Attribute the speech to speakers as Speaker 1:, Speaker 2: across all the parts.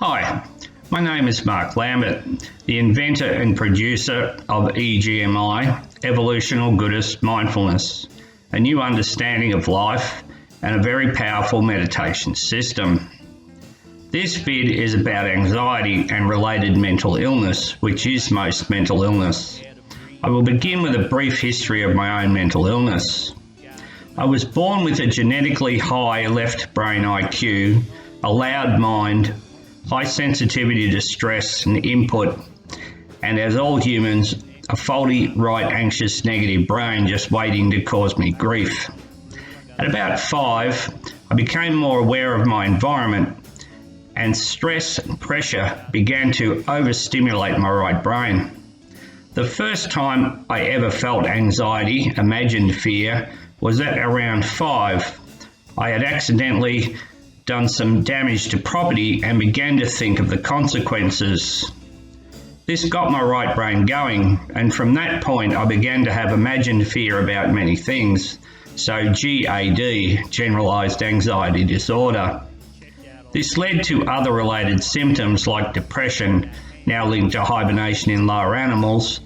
Speaker 1: Hi, my name is Mark Lambert, the inventor and producer of EGMI, Evolutional Goodness Mindfulness, a new understanding of life and a very powerful meditation system. This vid is about anxiety and related mental illness, which is most mental illness. I will begin with a brief history of my own mental illness. I was born with a genetically high left brain IQ, a loud mind, high sensitivity to stress and input, and as all humans, a faulty right anxious negative brain just waiting to cause me grief. At about 5, I became more aware of my environment, and stress and pressure began to overstimulate my right brain. The first time I ever felt anxiety, imagined fear, was at around 5. I had accidentally done some damage to property and began to think of the consequences. This got my right brain going, and from that point I began to have imagined fear about many things, so GAD, Generalized Anxiety Disorder. This led to other related symptoms like depression, now linked to hibernation in lower animals,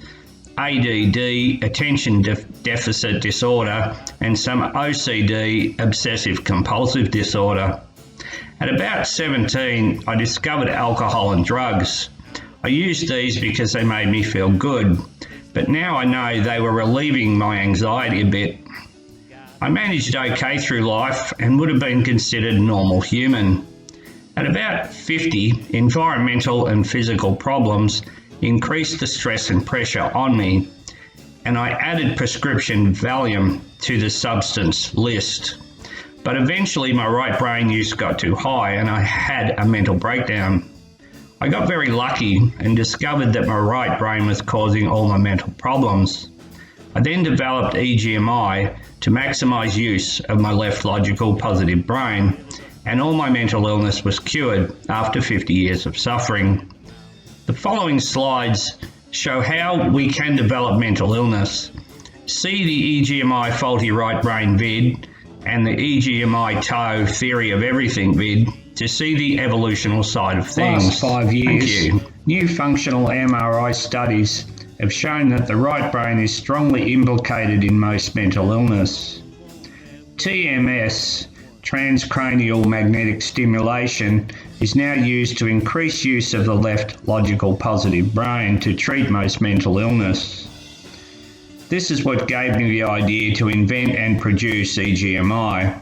Speaker 1: ADD, Attention Deficit Disorder, and some OCD, Obsessive Compulsive Disorder. At about 17, I discovered alcohol and drugs. I used these because they made me feel good, but now I know they were relieving my anxiety a bit. I managed okay through life and would have been considered a normal human. At about 50, environmental and physical problems increased the stress and pressure on me, and I added prescription Valium to the substance list. But eventually my right brain use got too high and I had a mental breakdown. I got very lucky and discovered that my right brain was causing all my mental problems. I then developed EGMI to maximize use of my left logical positive brain, and all my mental illness was cured after 50 years of suffering. The following slides show how we can develop mental illness. See the EGMI faulty right brain vid and the EGMI toe theory of everything vid to see the evolutional side of things.
Speaker 2: Last 5 years, new functional MRI studies have shown that the right brain is strongly implicated in most mental illness. TMS, transcranial magnetic stimulation, is now used to increase use of the left logical positive brain to treat most mental illness. This is what gave me the idea to invent and produce EGMI,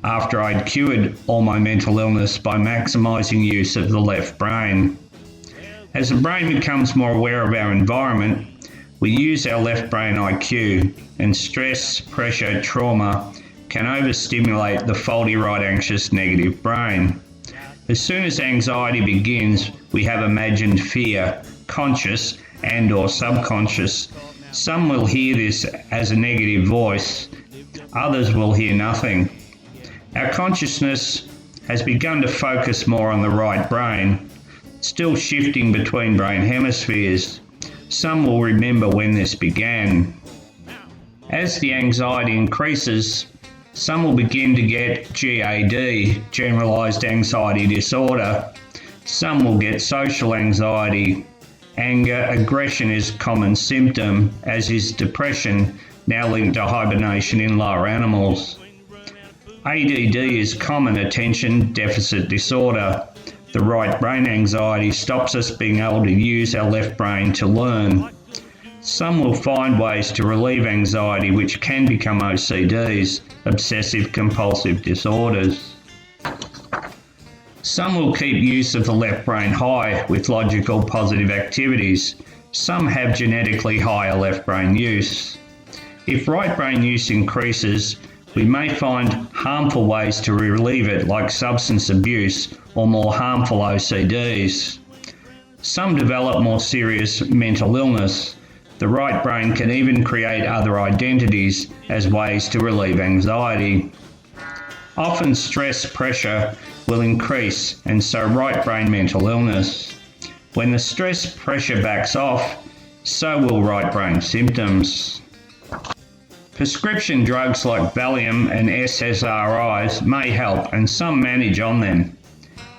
Speaker 2: after I'd cured all my mental illness by maximising use of the left brain. As the brain becomes more aware of our environment, we use our left brain IQ, and stress, pressure, trauma can overstimulate the faulty right anxious negative brain. As soon as anxiety begins, we have imagined fear, conscious and or subconscious. Some will hear this as a negative voice, others will hear nothing. Our consciousness has begun to focus more on the right brain, still shifting between brain hemispheres. Some will remember when this began. As the anxiety increases, some will begin to get GAD, Generalized Anxiety Disorder. Some will get social anxiety. Anger, aggression is a common symptom, as is depression, now linked to hibernation in lower animals. ADD is common attention deficit disorder. The right brain anxiety stops us being able to use our left brain to learn. Some will find ways to relieve anxiety, which can become OCDs, obsessive compulsive disorders. Some will keep use of the left brain high with logical positive activities. Some have genetically higher left brain use. If right brain use increases, we may find harmful ways to relieve it, like substance abuse or more harmful OCDs. Some develop more serious mental illness. The right brain can even create other identities as ways to relieve anxiety. Often stress pressure will increase, and so right brain mental illness. When the stress pressure backs off, so will right brain symptoms. Prescription drugs like Valium and SSRIs may help, and some manage on them.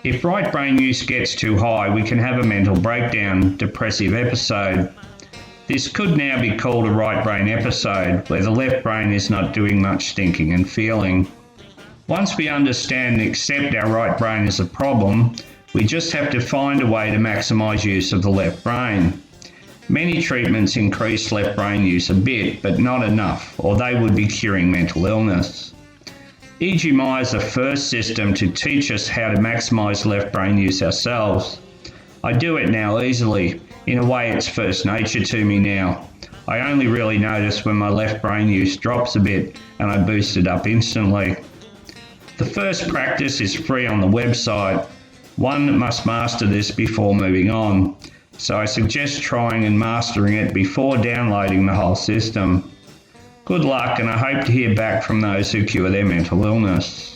Speaker 2: If right brain use gets too high, we can have a mental breakdown, depressive episode. This could now be called a right brain episode, where the left brain is not doing much thinking and feeling. Once we understand and accept our right brain as a problem, we just have to find a way to maximise use of the left brain. Many treatments increase left brain use a bit, but not enough, or they would be curing mental illness. EGMI is the first system to teach us how to maximise left brain use ourselves. I do it now easily. In a way, it's first nature to me now. I only really notice when my left brain use drops a bit and I boost it up instantly. The first practice is free on the website. One must master this before moving on, so I suggest trying and mastering it before downloading the whole system. Good luck, and I hope to hear back from those who cure their mental illness.